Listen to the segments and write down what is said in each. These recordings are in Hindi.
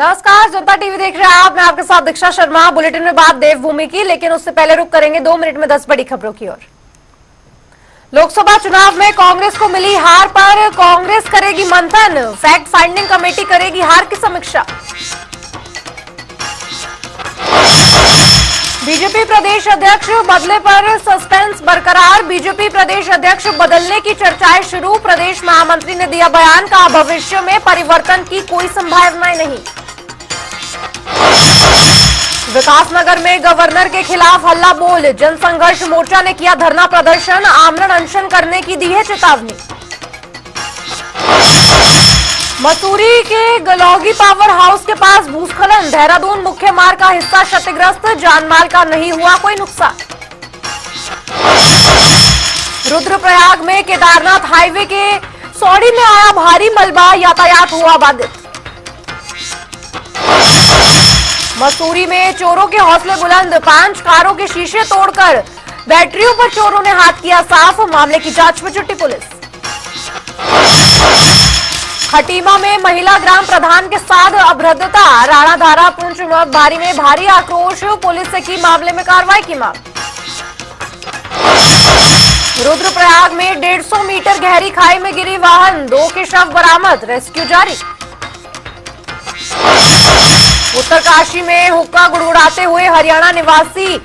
नमस्कार, जनता टीवी देख रहे हैं आप। मैं आपके साथ दीक्षा शर्मा। बुलेटिन में बात देवभूमि की, लेकिन उससे पहले रुक करेंगे 2 मिनट में 10 बड़ी खबरों की ओर। लोकसभा चुनाव में कांग्रेस को मिली हार पर कांग्रेस करेगी मंथन, फैक्ट फाइंडिंग कमेटी करेगी हार की समीक्षा। बीजेपी प्रदेश अध्यक्ष बदले पर सस्पेंस बरकरार, बीजेपी प्रदेश अध्यक्ष बदलने की चर्चाएं शुरू। प्रदेश महामंत्री ने दिया बयान, कहा भविष्य में परिवर्तन की कोई संभावनाएं नहीं। विकासनगर में गवर्नर के खिलाफ हल्ला बोल, जनसंघर्ष मोर्चा ने किया धरना प्रदर्शन, आमरण अनशन करने की दी है चेतावनी। मसूरी के गलौगी पावर हाउस के पास भूस्खलन, देहरादून मुख्य मार्ग का हिस्सा क्षतिग्रस्त, जानमाल का नहीं हुआ कोई नुकसान। रुद्रप्रयाग में केदारनाथ हाईवे के सौड़ी में आया भारी मलबा, यातायात हुआ बाधित। मसूरी में चोरों के हौसले बुलंद, 5 कारों के शीशे तोड़कर बैटरियों पर चोरों ने हाथ किया साफ, मामले की जांच में जुटी पुलिस। खटीमा में महिला ग्राम प्रधान के साथ अभद्रता, राणाधारा पुंछ भारी में भारी आक्रोश, पुलिस से की मामले में कार्रवाई की मांग। रुद्रप्रयाग में 150 मीटर गहरी खाई में गिरी वाहन, 2 के शव बरामद, रेस्क्यू जारी। उत्तरकाशी में हुक्का गुड़गुड़ाते हुए हरियाणा निवासी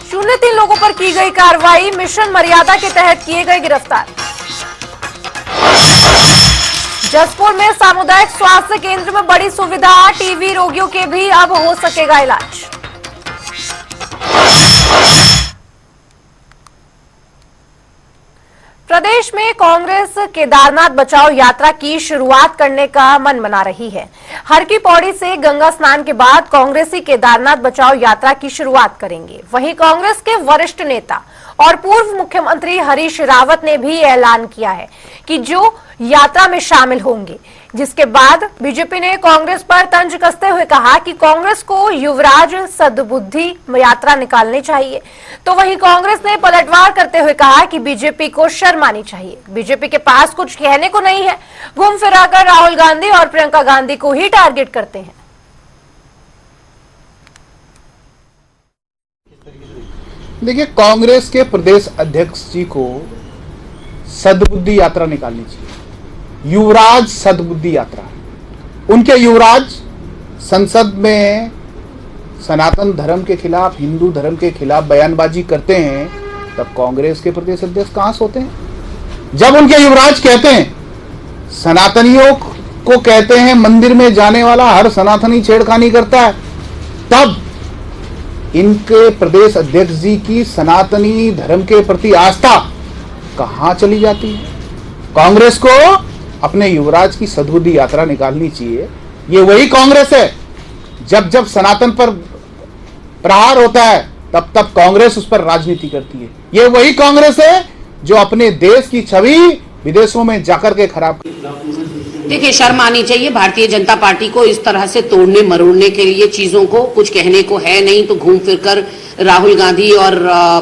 03 लोगों पर की गई कार्रवाई, मिशन मर्यादा के तहत किए गए गिरफ्तार। जसपुर में सामुदायिक स्वास्थ्य केंद्र में बड़ी सुविधा, टीबी रोगियों के भी अब हो सकेगा इलाज। प्रदेश में कांग्रेस केदारनाथ बचाओ यात्रा की शुरुआत करने का मन बना रही है। हर की पौड़ी से गंगा स्नान के बाद कांग्रेसी केदारनाथ बचाओ यात्रा की शुरुआत करेंगे। वहीं कांग्रेस के वरिष्ठ नेता और पूर्व मुख्यमंत्री हरीश रावत ने भी ऐलान किया है कि जो यात्रा में शामिल होंगे, जिसके बाद बीजेपी ने कांग्रेस पर तंज कसते हुए कहा कि कांग्रेस को युवराज सद्बुद्धि यात्रा निकालनी चाहिए। तो वहीं कांग्रेस ने पलटवार करते हुए कहा कि बीजेपी को शर्म आनी चाहिए, बीजेपी के पास कुछ कहने को नहीं है, घूम फिराकर राहुल गांधी और प्रियंका गांधी को ही टारगेट करते हैं। देखिए, कांग्रेस के प्रदेश अध्यक्ष जी को सद्बुद्धि यात्रा निकालनी चाहिए, युवराज सद्बुद्धि यात्रा। उनके युवराज संसद में सनातन धर्म के खिलाफ, हिंदू धर्म के खिलाफ बयानबाजी करते हैं, तब कांग्रेस के प्रदेश अध्यक्ष कहां से होते हैं? जब उनके युवराज कहते हैं, सनातनियों को कहते हैं मंदिर में जाने वाला हर सनातनी छेड़खानी करता है, तब इनके प्रदेश अध्यक्ष जी की सनातनी धर्म के प्रति आस्था कहां चली जाती है? कांग्रेस को अपने युवराज की सद्बुद्धि यात्रा निकालनी चाहिए। ये वही कांग्रेस है, जब जब सनातन पर प्रहार होता है तब तब कांग्रेस उस पर राजनीति करती है। ये वही कांग्रेस है जो अपने देश की छवि विदेशों में जाकर के खराब। देखिए, शर्म आनी चाहिए भारतीय जनता पार्टी को इस तरह से तोड़ने मरोड़ने के लिए। चीजों को कुछ कहने को है नहीं तो घूम फिरकर राहुल गांधी और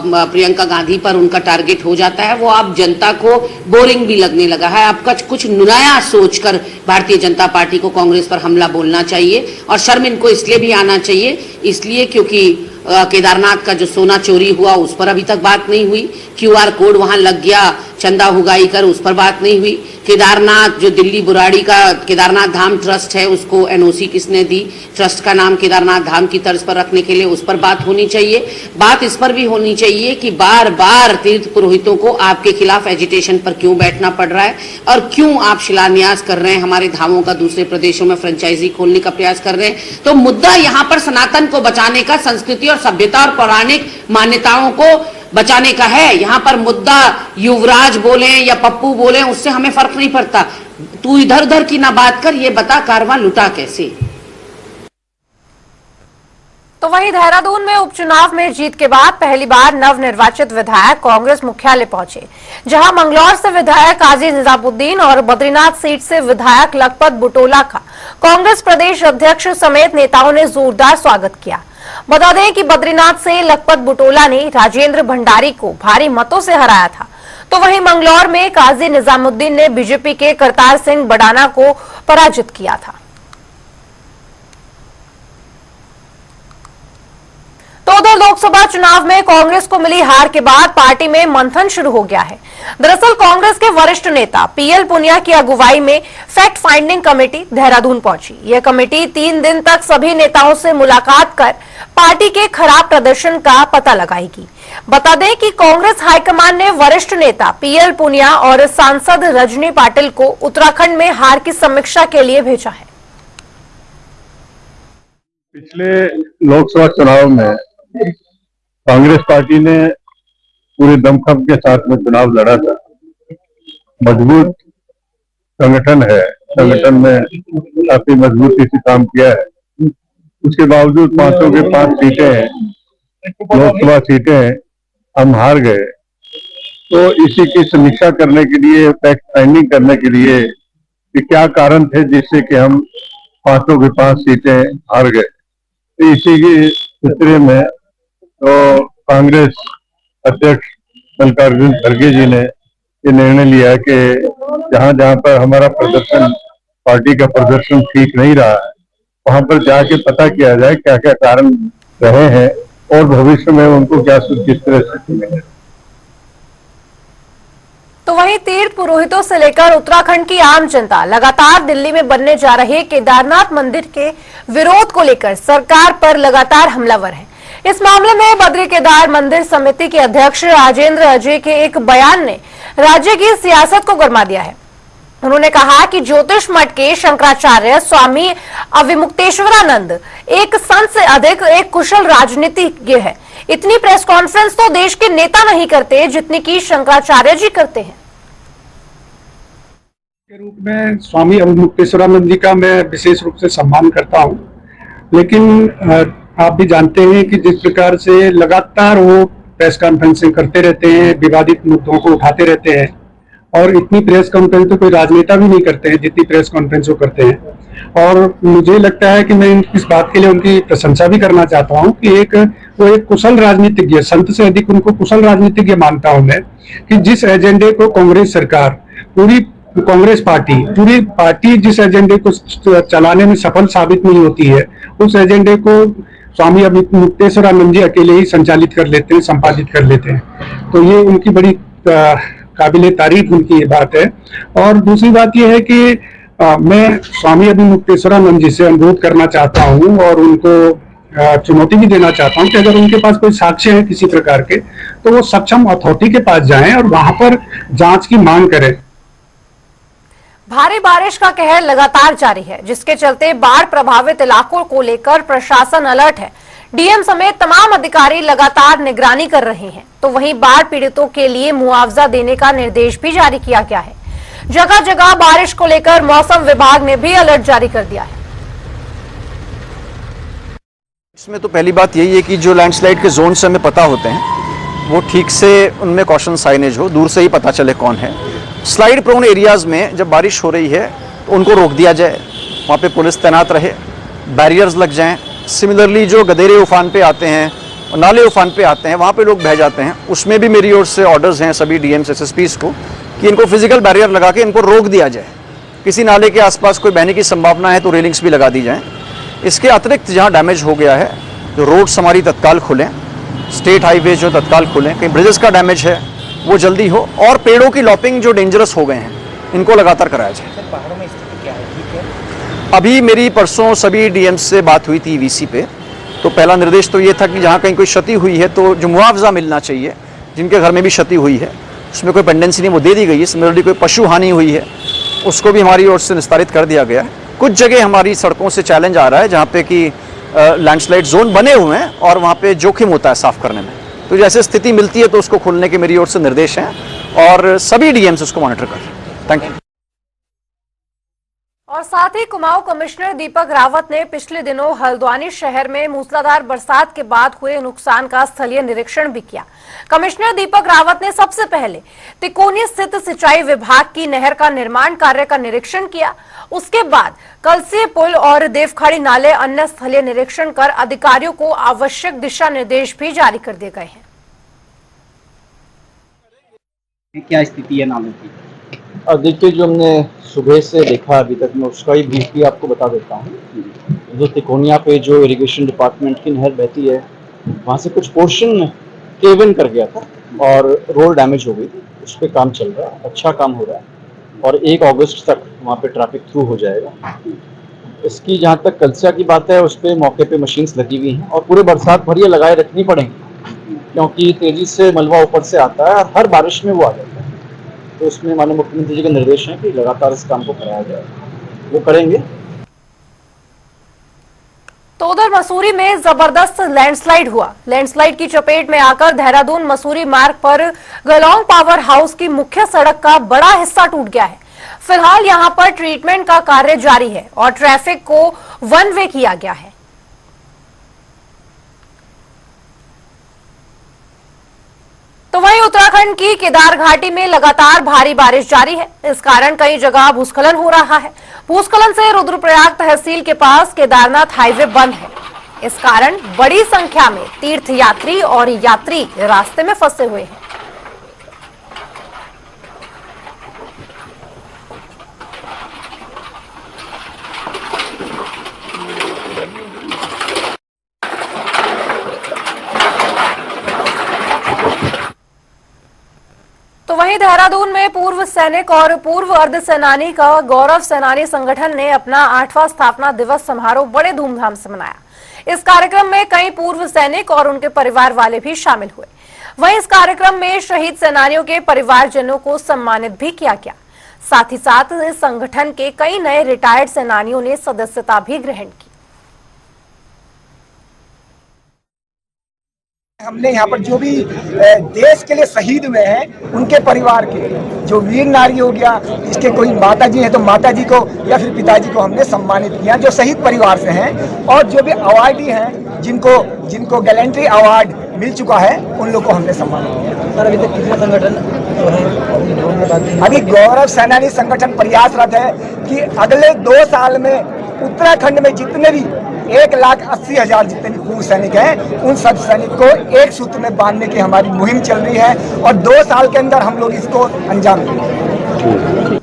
प्रियंका गांधी पर उनका टारगेट हो जाता है। वो आप जनता को बोरिंग भी लगने लगा है। आपका कुछ नया सोचकर भारतीय जनता पार्टी को कांग्रेस पर हमला बोलना चाहिए। और शर्म इनको इसलिए भी आना चाहिए, इसलिए क्योंकि केदारनाथ का जो सोना चोरी हुआ उस पर अभी तक बात नहीं हुई। QR कोड वहां लग गया, चंदा हुगाई कर, उस पर बात नहीं हुई। केदारनाथ जो दिल्ली बुराड़ी का केदारनाथ धाम ट्रस्ट है, उसको NOC किसने दी, ट्रस्ट का नाम केदारनाथ धाम की तर्ज पर रखने के लिए, उस पर बात होनी चाहिए। बात इस पर भी होनी चाहिए कि बार बार तीर्थ पुरोहितों को आपके खिलाफ एजिटेशन पर क्यों बैठना पड़ रहा है और क्यों आप शिलान्यास कर रहे हैं, हमारे धामों का दूसरे प्रदेशों में फ्रेंचाइजी खोलने का प्रयास कर रहे हैं। तो मुद्दा यहाँ पर सनातन को बचाने का, संस्कृति और सभ्यता और पौराणिक मान्यताओं को बचाने का है। यहाँ पर मुद्दा युवराज बोले या पप्पू बोले, उससे हमें फर्क नहीं पड़ता। तू इधर उधर की ना बात कर, ये बता कारवां लुटा कैसे। तो वहीं देहरादून में उपचुनाव में जीत के बाद पहली बार नवनिर्वाचित विधायक कांग्रेस मुख्यालय पहुंचे, जहां मंगलौर से विधायक काजी निजामुद्दीन और बद्रीनाथ सीट से विधायक लखपत बुटोला का कांग्रेस प्रदेश अध्यक्ष समेत नेताओं ने जोरदार स्वागत किया। बता दें कि बद्रीनाथ से लखपत बुटोला ने राजेंद्र भंडारी को भारी मतों से हराया था, तो वहीं मंगलौर में काजी निजामुद्दीन ने बीजेपी के करतार सिंह बडाना को पराजित किया था। उधर लोकसभा चुनाव में कांग्रेस को मिली हार के बाद पार्टी में मंथन शुरू हो गया है। दरअसल कांग्रेस के वरिष्ठ नेता पीएल पुनिया की अगुवाई में फैक्ट फाइंडिंग कमेटी देहरादून पहुंची। यह कमेटी 3 दिन तक सभी नेताओं से मुलाकात कर पार्टी के खराब प्रदर्शन का पता लगाएगी। बता दें कि कांग्रेस हाईकमान ने वरिष्ठ नेता पीएल पुनिया और सांसद रजनी पाटिल को उत्तराखंड में हार की समीक्षा के लिए भेजा है। पिछले लोकसभा चुनाव में कांग्रेस पार्टी ने पूरे दमखम के साथ में चुनाव लड़ा था। मजबूत संगठन है, संगठन में काफी मजबूती से काम किया है। उसके बावजूद 500 के 5 सीटें, लोकसभा सीटें हम हार गए। तो इसी की समीक्षा करने के लिए, फैक्ट फाइंडिंग करने के लिए कि क्या कारण थे जिससे कि हम 500 की 5 सीटें हार गए। तो इसी के सिलसिले में तो कांग्रेस अध्यक्ष मल्लिकार्जुन खड़गे जी ने ये निर्णय लिया कि जहां जहां पर हमारा प्रदर्शन, पार्टी का प्रदर्शन ठीक नहीं रहा है, वहां पर जाके पता किया जाए क्या क्या कारण रहे हैं और भविष्य में उनको क्या किस तरह से मिले। तो वहीं तीर्थ पुरोहितों से लेकर उत्तराखंड की आम जनता लगातार दिल्ली में बनने जा रहे केदारनाथ मंदिर के विरोध को लेकर सरकार पर लगातार हमलावर है। इस मामले में बद्री केदार मंदिर समिति के अध्यक्ष राजेंद्र अजय के एक बयान ने राज्य की सियासत को गरमा दिया है। उन्होंने कहा कि ज्योतिष मठ के शंकराचार्य स्वामी अविमुक्तेश्वरानंद एक संत से अधिक एक कुशल राजनीतिज्ञ है। इतनी प्रेस कॉन्फ्रेंस तो देश के नेता नहीं करते जितनी की शंकराचार्य जी करते हैं। के रूप में स्वामी अविमुक्तेश्वरानंद जी का मैं विशेष रूप से सम्मान करता हूं, लेकिन आप भी जानते हैं कि जिस प्रकार से लगातार वो प्रेस कॉन्फ्रेंसिंग करते रहते हैं, विवादित मुद्दों को उठाते रहते हैं, और इतनी प्रेस कॉन्फ्रेंस तो कोई राजनेता भी नहीं करते हैं जितनी प्रेस कॉन्फ्रेंस वो करते हैं। और मुझे लगता है कि मैं इस बात के लिए उनकी प्रशंसा भी करना चाहता हूं कि वो एक कुशल राजनीतिज्ञ, संत से अधिक उनको कुशल राजनीतिज्ञ मानता हूं मैं, कि जिस एजेंडे को कांग्रेस सरकार, पूरी कांग्रेस पार्टी जिस एजेंडे को चलाने में सफल साबित नहीं होती है, उस एजेंडे को स्वामी अविमुक्तेश्वरानंद जी अकेले ही संचालित कर लेते हैं, संपादित कर लेते हैं। तो ये उनकी बड़ी काबिले तारीफ उनकी ये बात है। और दूसरी बात ये है कि मैं स्वामी अविमुक्तेश्वरानंद जी से अनुरोध करना चाहता हूं और उनको चुनौती भी देना चाहता हूं कि अगर उनके पास कोई साक्ष्य है किसी प्रकार के, तो वो सक्षम अथॉरिटी के पास जाएं और वहां पर जांच की मांग करें। भारी बारिश का कहर लगातार जारी है, जिसके चलते बाढ़ प्रभावित इलाकों को लेकर प्रशासन अलर्ट है। डीएम समेत तमाम अधिकारी लगातार निगरानी कर रहे हैं। तो वहीं बाढ़ पीड़ितों के लिए मुआवजा देने का निर्देश भी जारी किया गया है। जगह जगह बारिश को लेकर मौसम विभाग ने भी अलर्ट जारी कर दिया है। इसमें तो पहली बात यही है कि जो लैंडस्लाइड के जोन से हमें पता होते हैं, वो ठीक से उनमें कॉशन साइनेज हो, दूर से ही पता चले कौन है। स्लाइड प्रोन एरियाज में जब बारिश हो रही है तो उनको रोक दिया जाए, वहाँ पे पुलिस तैनात रहे, बैरियर्स लग जाएं। सिमिलरली जो गदेरे उफान पे आते हैं और नाले उफान पे आते हैं, वहाँ पे लोग बह जाते हैं, उसमें भी मेरी ओर से ऑर्डर्स हैं सभी डीएम्स एसएसपीस को कि इनको फिजिकल बैरियर लगा के इनको रोक दिया जाए। किसी नाले के आसपास कोई बहने की संभावना है तो रेलिंग्स भी लगा दी जाएँ। इसके अतिरिक्त जहाँ डैमेज हो गया है, जो रोड्स हमारी तत्काल खुलें, स्टेट हाईवे जो तत्काल खुलें, कहीं ब्रिजेस का डैमेज है वो जल्दी हो, और पेड़ों की लॉपिंग जो डेंजरस हो गए हैं इनको लगातार कराया जाए। पहाड़ों में स्थिति क्या है, ठीक है? अभी मेरी परसों सभी डीएम्स से बात हुई थी वीसी पे, तो पहला निर्देश तो ये था कि जहाँ कहीं कोई क्षति हुई है तो जो मुआवजा मिलना चाहिए, जिनके घर में भी क्षति हुई है उसमें कोई पेंडेंसी नहीं, वो दे दी गई है। सिमिलरली कोई पशु हानि हुई है उसको भी हमारी ओर से निस्तारित कर दिया गया है। कुछ जगह हमारी सड़कों से चैलेंज आ रहा है जहाँ पे कि लैंडस्लाइड जोन बने हुए हैं और वहाँ पे जोखिम होता है साफ करने में, तो जैसे स्थिति मिलती है तो उसको खोलने के मेरी ओर से निर्देश हैं और सभी डीएम्स उसको मॉनिटर कर रहे हैं। Thank you. और साथ ही कुमाऊं कमिश्नर दीपक रावत ने पिछले दिनों हल्द्वानी शहर में मूसलाधार बरसात के बाद हुए नुकसान का स्थलीय निरीक्षण भी किया। कमिश्नर दीपक रावत ने सबसे पहले तिकोनी स्थित सिंचाई विभाग की नहर का निर्माण कार्य का निरीक्षण किया। उसके बाद कलसी पुल और देवखाड़ी नाले अन्य स्थलीय निरीक्षण कर अधिकारियों को आवश्यक दिशा निर्देश भी जारी कर दिए गए हैं। क्या स्थिति है नालों की? देखिए, जो हमने सुबह से देखा अभी तक, मैं उसका ही ब्रीफली आपको बता देता हूँ। जो तिकोनिया पे जो इरिगेशन डिपार्टमेंट की नहर बहती है, वहाँ से कुछ पोर्शन केव इन कर गया था और रोड डैमेज हो गई थी। उस पर काम चल रहा है, अच्छा काम हो रहा है और 1 अगस्त तक वहाँ पे ट्रैफिक थ्रू हो जाएगा। इसकी जहाँ तक कलसिया की बात है, उस पर मौके पे मशीन्स लगी हुई हैं और पूरे बरसात भर ये लगाए रखनी पड़ेंगी, क्योंकि तेजी से मलबा ऊपर से आता है और हर बारिश में वो आ जाता है। तो उसमें माननीय मुख्यमंत्री जी के निर्देश हैं कि लगातार इस काम को कराया जाए, वो करेंगे। तो उधर मसूरी में जबरदस्त लैंडस्लाइड हुआ। लैंडस्लाइड की चपेट में आकर देहरादून मसूरी मार्ग पर गलोंग पावर हाउस की मुख्य सड़क का बड़ा हिस्सा टूट गया है। फिलहाल यहां पर ट्रीटमेंट का कार्य जारी है और ट्रैफिक को वन वे किया गया है। तो वहीं उत्तराखंड की केदार घाटी में लगातार भारी बारिश जारी है। इस कारण कई जगह भूस्खलन हो रहा है। भूस्खलन से रुद्रप्रयाग तहसील के पास केदारनाथ हाईवे बंद है। इस कारण बड़ी संख्या में तीर्थयात्री और यात्री रास्ते में फंसे हुए हैं। तो वहीं देहरादून में पूर्व सैनिक और पूर्व अर्धसैनानी का गौरव सेनानी संगठन ने अपना 8वां स्थापना दिवस समारोह बड़े धूमधाम से मनाया। इस कार्यक्रम में कई पूर्व सैनिक और उनके परिवार वाले भी शामिल हुए। वहीं इस कार्यक्रम में शहीद सेनानियों के परिवारजनों को सम्मानित भी किया गया। साथ ही साथ इस संगठन के कई नए रिटायर्ड सेनानियों ने सदस्यता भी ग्रहण की। हमने यहाँ पर जो भी देश के लिए शहीद हुए हैं उनके परिवार के जो वीर नारी हो गया, इसके कोई माता जी हैं तो माता जी को या फिर पिताजी को हमने सम्मानित किया जो शहीद परिवार से हैं, और जो भी अवार्डी हैं जिनको गैलेंट्री अवार्ड मिल चुका है उन लोग को हमने सम्मानित किया। सर, अभी तक कितने संगठन जो है अभी गौरव सेनानी संगठन प्रयासरत है कि अगले 2 साल में उत्तराखंड में जितने भी 1,80,000 जितने भी पूर्व सैनिक हैं उन सब सैनिक को एक सूत्र में बांधने की हमारी मुहिम चल रही है और 2 साल के अंदर हम लोग इसको अंजाम देंगे।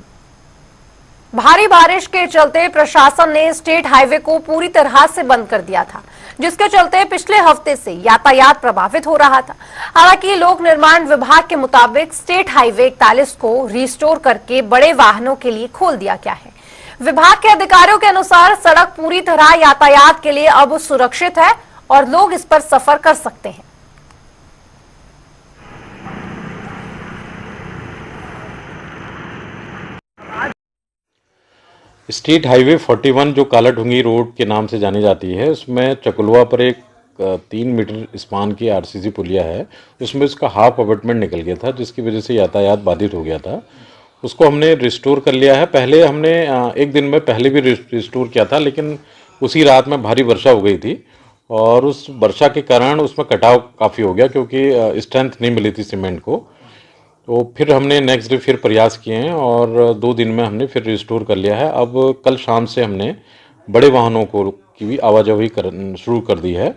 भारी बारिश के चलते प्रशासन ने स्टेट हाईवे को पूरी तरह से बंद कर दिया था, जिसके चलते पिछले हफ्ते से यातायात प्रभावित हो रहा था। हालांकि लोक निर्माण विभाग के मुताबिक स्टेट हाईवे 41 को रिस्टोर करके बड़े वाहनों के लिए खोल दिया गया है। विभाग के अधिकारियों के अनुसार सड़क पूरी तरह यातायात के लिए अब सुरक्षित है और लोग इस पर सफर कर सकते हैं। स्टेट हाईवे 41 जो कालाढूंगी रोड के नाम से जानी जाती है, उसमें चकुलवा पर एक 3 मीटर स्पान की आरसीसी पुलिया है। उसमें उसका हाफ अबटमेंट निकल गया था, जिसकी वजह से यातायात बाधित हो गया था। उसको हमने रिस्टोर कर लिया है। पहले हमने 1 दिन में पहले भी रिस्टोर किया था, लेकिन उसी रात में भारी वर्षा हो गई थी और उस वर्षा के कारण उसमें कटाव काफ़ी हो गया, क्योंकि स्ट्रेंथ नहीं मिली थी सीमेंट को। तो फिर हमने नेक्स्ट डे फिर प्रयास किए हैं और 2 दिन में हमने फिर रिस्टोर कर लिया है। अब कल शाम से हमने बड़े वाहनों को की भी आवाजाही शुरू कर दी है।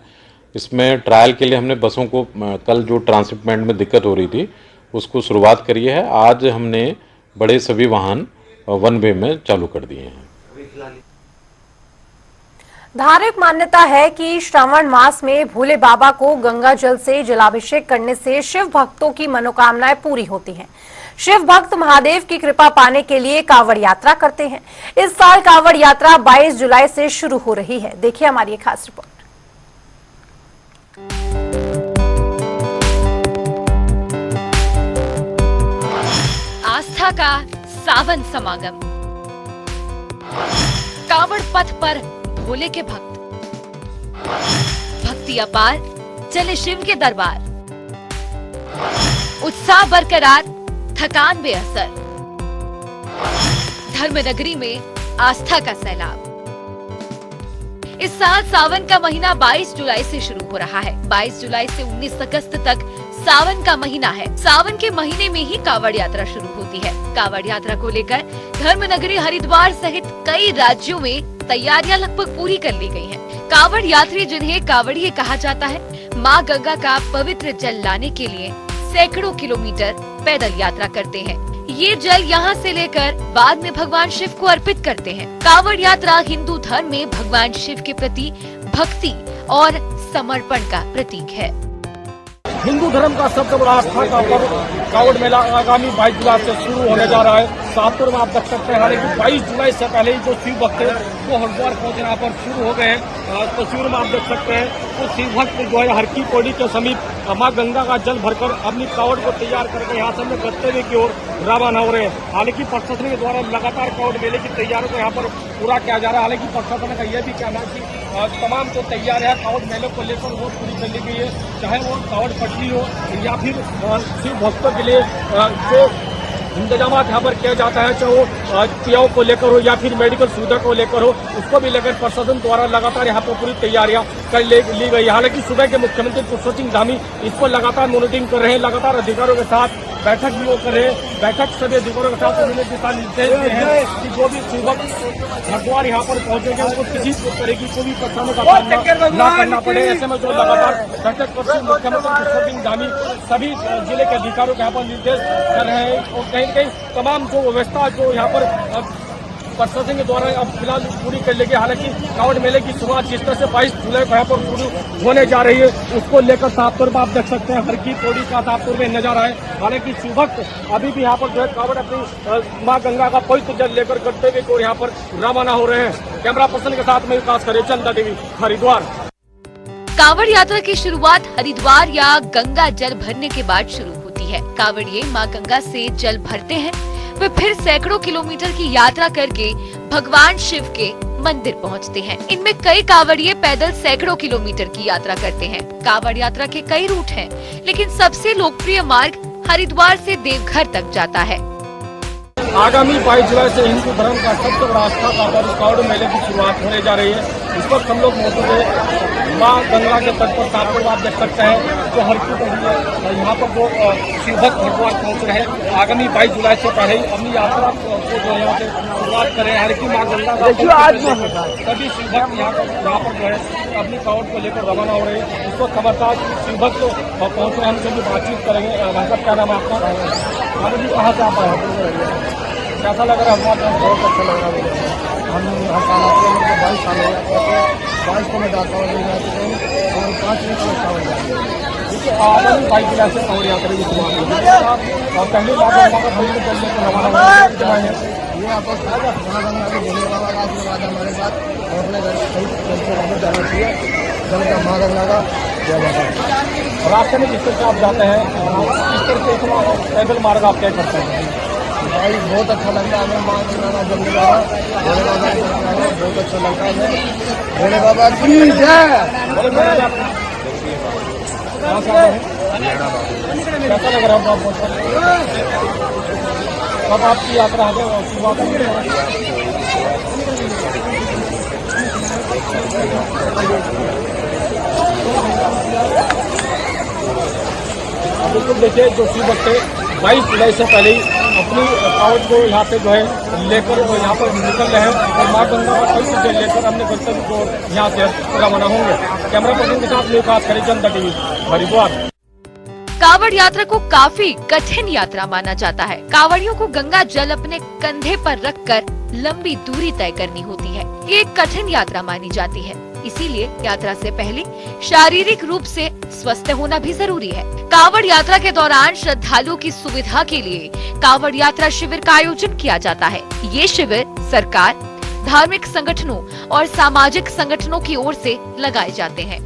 इसमें ट्रायल के लिए हमने बसों को कल जो ट्रांसशिपमेंट में दिक्कत हो रही थी उसको शुरुआत करी है। आज हमने बड़े सभी वाहन वन वे में चालू कर दिए हैं। धार्मिक मान्यता है कि श्रावण मास में भोले बाबा को गंगा जल से जलाभिषेक करने से शिव भक्तों की मनोकामनाएं पूरी होती हैं। शिव भक्त महादेव की कृपा पाने के लिए कांवड़ यात्रा करते हैं। इस साल कांवड़ यात्रा 22 जुलाई से शुरू हो रही है। देखिए हमारी एक खास रिपोर्ट। आस्था का सावन समागम, कांवड़ पथ पर भोले के भक्त, भक्ति अपार, चले शिव के दरबार, उत्साह बरकरार, थकान बेअसर, धर्म नगरी में आस्था का सैलाब। इस साल सावन का महीना 22 जुलाई से शुरू हो रहा है। 22 जुलाई से 19 अगस्त तक सावन का महीना है। सावन के महीने में ही कांवड़ यात्रा शुरू होती है। कांवड़ यात्रा को लेकर धर्म नगरी हरिद्वार सहित कई राज्यों में तैयारियां लगभग पूरी कर ली गई हैं। कांवड़ यात्री, जिन्हें कांवड़िये कहा जाता है, मां गंगा का पवित्र जल लाने के लिए सैकड़ों किलोमीटर पैदल यात्रा करते हैं। ये जल यहाँ से लेकर बाद में भगवान शिव को अर्पित करते हैं। कांवड़ यात्रा हिंदू धर्म में भगवान शिव के प्रति भक्ति और समर्पण का प्रतीक है। हिंदू धर्म का सबसे बड़ा आस्था का पर्व कावड़ मेला आगामी 22 जुलाई से शुरू होने जा रहा है। शाहपुर में आप देख सकते हैं, हालांकि 22 जुलाई से पहले ही जो शिव भक्त है वो हरिद्वार पहुंचना यहाँ पर शुरू हो गए हैं। तस्वीर में आप देख सकते हैं वो शिव भक्त जो है हर की पौड़ी के समीप मां गंगा का जल भरकर अपनी कावड़ को तैयार करके यहाँ से गंतव्य की ओर रवाना हो रहे हैं। हालांकि प्रशासन के द्वारा लगातार कावड़ मेले की तैयारियों को यहाँ पर पूरा किया जा रहा है। हालांकि प्रशासन का यह भी कहना है कि तमाम जो तैयार है कावड़ मेले को लेकर वो पूरी कर ली गई है, चाहे वो कावड़ पटरी हो या फिर शिव भक्तों के लिए जो इंतजाम यहाँ पर किया जाता है, चाहे वो क्रियाओं को लेकर हो या फिर मेडिकल सुविधा को लेकर हो, उसको भी लेकर प्रशासन द्वारा लगातार यहाँ पर पूरी तैयारियां कर ली गई। हालांकि सुबह के मुख्यमंत्री पुष्कर सिंह धामी इस पर लगातार मॉनिटरिंग कर रहे हैं, लगातार अधिकारियों के साथ बैठक भी वो कर रहे हैं। बैठक सभी अधिकारियों के साथ उन्होंने दिशा निर्देश दिए हैं कि जो भी सुबह हरिद्वार यहाँ पर पहुंचेंगे उनको किसी तरह की कोई परेशानी का सामना न करना पड़े। ऐसे में जो लगातार बैठक कर मुख्यमंत्री पुष्कर सिंह धामी सभी जिले के अधिकारियों को यहाँ पर निर्देश कर रहे हैं और कहीं तमाम जो व्यवस्था जो यहाँ पर प्रशासन के द्वारा अब फिलहाल पूरी कर लेगी। हालांकि कावड़ मेले की शुरुआत जिस तरह से 22 जुलाई को यहाँ पर शुरू होने जा रही है उसको लेकर शाहपुर में आप देख सकते हैं हर की पौड़ी का शाहपुर में नजारा है। हालांकि शिवभक्त अभी भी यहाँ पर जो है कावड़ अपनी मां गंगा का पवित्र जल लेकर करते हुए और यहाँ पर रवाना हो रहे हैं। कैमरा पर्सन के साथ में विकास करे, चंदा देवी, हरिद्वार। कावड़ यात्रा की शुरुआत हरिद्वार या गंगा जल भरने के बाद शुरू होती है। कावड़िए मां गंगा से जल भरते हैं, वे फिर सैकड़ों किलोमीटर की यात्रा करके भगवान शिव के मंदिर पहुंचते हैं। इनमें कई कावड़िए पैदल सैकड़ों किलोमीटर की यात्रा करते हैं। कावड़ यात्रा के कई रूट हैं, लेकिन सबसे लोकप्रिय मार्ग हरिद्वार से देवघर तक जाता है। आगामी 22 जुलाई से हिंदू धर्म का सबसे बड़ा आस्था का पर्व कावड़ मेले की शुरुआत होने जा रही है। इस वक्त हम लोग मौजूद है मां गंगा के तट पर शाहपुर आप देख सकते हैं जो हर की पौड़ी है, यहाँ पर जो शिवभक्त हरिद्वार पहुंच रहे हैं। आगामी 22 जुलाई से पहले ही अपनी यात्रा को जो यहाँ से शुरुआत करें। हर की मां गंगा का सभी शिवभक्त यहाँ पर जो है अपनी कावड़ को लेकर रवाना हो रहे हैं। इस वक्त खबरदार शिवभक्त पहुंच रहे हैं, हम सभी बातचीत करेंगे। भाई क्या नाम है आपका? जी कहाँ से आप आए? कैसा लग रहा है? बहुत अच्छा लग रहा है मुझे। हम हर साल आते हैं, मतलब 22 साल हो गया। 22 को मैं जाता हूँ और 5 मिनट लगता हो देखिए आगामी 22 जुलाई से कावड़ यात्रा की शुरुआत होगी और पहली बार हम लोग चलने को रवाना है। ये आपको महागंगा के भोले बाबा का आशीर्वाद हमारे साथ और अपने घर सही से वापस जाना चाहिए। जब का माँ गंगा का जय बाबा। रास्ते में जिस तरह से आप जाते हैं इस तरह से इतना पैदल मार्ग आप तय करते हैं? भाई बहुत अच्छा लगता है हमें माँ गंगा का जल भोले बाबा बहुत अच्छा लगता है। भोले बाबा की जय। कैसा लग रहा है आपको? अब आपकी यात्रा है बिल्कुल देखिए जो शिव भक्त 22 जुलाई से पहले ही अपनी कावड़ को यहाँ पे जो है लेकर यहाँ पर निकल रहे हैं और माँ गंगा का पवित्र जल लेकर अपने गंतव्य को यहाँ से रवाना होंगे। कैमरा पर्सन के साथ में विकास करे, जनता टीवी, हरिद्वार। कावड़ यात्रा को काफी कठिन यात्रा माना जाता है। कावड़ियों को गंगा जल अपने कंधे पर रखकर लंबी दूरी तय करनी होती है। ये एक कठिन यात्रा मानी जाती है, इसीलिए यात्रा से पहले शारीरिक रूप से स्वस्थ होना भी जरूरी है। कावड़ यात्रा के दौरान श्रद्धालुओं की सुविधा के लिए कावड़ यात्रा शिविर का आयोजन किया जाता है। ये शिविर सरकार, धार्मिक संगठनों और सामाजिक संगठनों की ओर से लगाए जाते हैं।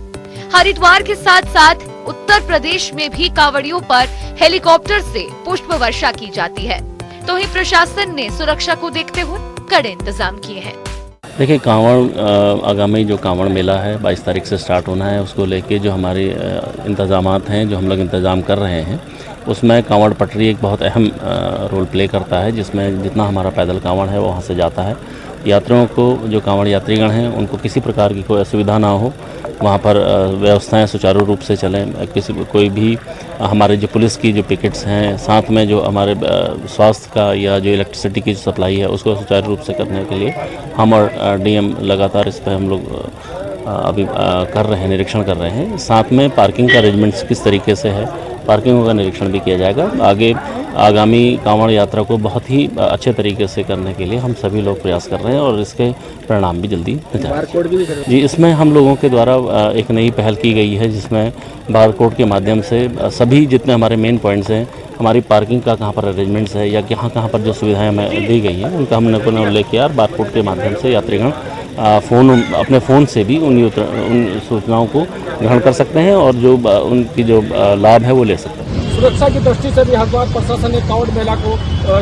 हरिद्वार के साथ साथ उत्तर प्रदेश में भी कावड़ियों पर हेलीकॉप्टर से पुष्प वर्षा की जाती है। तो ही प्रशासन ने सुरक्षा को देखते हुए कड़े इंतजाम किए हैं। देखिए कांवड़ आगामी जो कांवड़ मेला है 22 तारीख से स्टार्ट होना है, उसको लेके जो हमारे इंतजामात हैं, जो हम लोग इंतज़ाम कर रहे हैं, उसमें कांवड़ पटरी एक बहुत अहम रोल प्ले करता है, जिसमें जितना हमारा पैदल कांवड़ है वहाँ से जाता है। यात्रियों को, जो कांवड़ यात्रीगण हैं, उनको किसी प्रकार की कोई असुविधा ना हो, वहाँ पर व्यवस्थाएं सुचारू रूप से चलें। कोई भी हमारे जो पुलिस की जो पिकेट्स हैं, साथ में जो हमारे स्वास्थ्य का या जो इलेक्ट्रिसिटी की सप्लाई है, उसको सुचारू रूप से करने के लिए हम और डीएम लगातार इस पर हम लोग अभी कर रहे हैं, निरीक्षण कर रहे हैं। साथ में पार्किंग का अरेंजमेंट्स किस तरीके से है पार्किंगों का निरीक्षण भी किया जाएगा। आगे आगामी कांवड़ यात्रा को बहुत ही अच्छे तरीके से करने के लिए हम सभी लोग प्रयास कर रहे हैं और इसके परिणाम भी जल्दी नजर जी। इसमें हम लोगों के द्वारा एक नई पहल की गई है जिसमें बार कोड के माध्यम से सभी जितने हमारे मेन पॉइंट्स हैं, हमारी पार्किंग का कहाँ पर अरेंजमेंट्स है या कहाँ कहाँ पर जो सुविधाएं हमें दी गई हैं उनका हमने उल्लेख किया और बार कोड के माध्यम से यात्रीगण अपने फ़ोन से भी उन सूचनाओं को ग्रहण कर सकते हैं और जो उनकी जो लाभ है वो ले सकते हैं। सुरक्षा की दृष्टि से भी हरिद्वार प्रशासन ने कांवड़ मेला को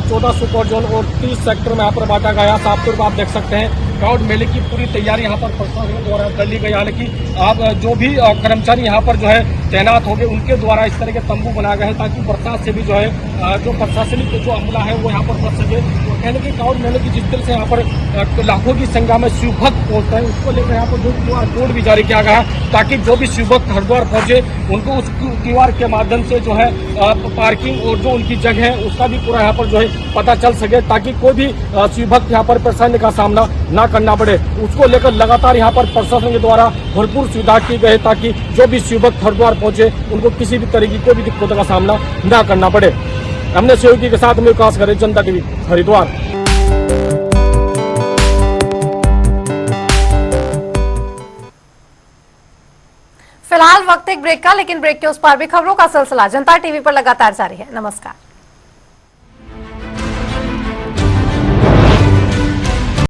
14 सुपर जोन और 30 सेक्टर में यहाँ पर बांटा गया। साफ तौर पर आप देख सकते हैं कांवड़ मेले की पूरी तैयारी यहाँ पर प्रशासन द्वारा कर ली गई। हालांकि आप जो भी कर्मचारी यहाँ पर जो है तैनात हो गए उनके द्वारा इस तरह के तंबू बनाए गए हैं ताकि बरसात से भी जो है जो प्रशासनिक जो अमला है वो यहाँ पर बच सके। और कहने की कांवड़ मेले की जिस तरह से यहाँ पर लाखों की संख्या में शिव भक्त पहुँचते हैं उसको लेकर यहाँ पर जो QR कोड भी जारी किया गया है ताकि जो भी शिव भक्त हरिद्वार पहुँचे उनको उस QR के माध्यम से जो है पार्किंग और जो उनकी जगह है उसका भी पूरा यहाँ पर जो है पता चल सके ताकि कोई भी शिव भक्त यहाँ पर परेशानी का सामना ना करना पड़े। उसको लेकर लगातार यहाँ पर प्रशासन के द्वारा भरपूर सुविधा की गई ताकि जो भी शिव भक्त हरिद्वार पहुंचे उनको किसी भी तरह की कोई भी दिक्कतों का सामना ना करना पड़े। हमने सहयोगी के साथ में विकास करे, जनता टीवी हरिद्वार। फिलहाल वक्त एक ब्रेक का, लेकिन ब्रेक के उस पार भी खबरों का सिलसिला जनता टीवी पर लगातार जारी है। नमस्कार।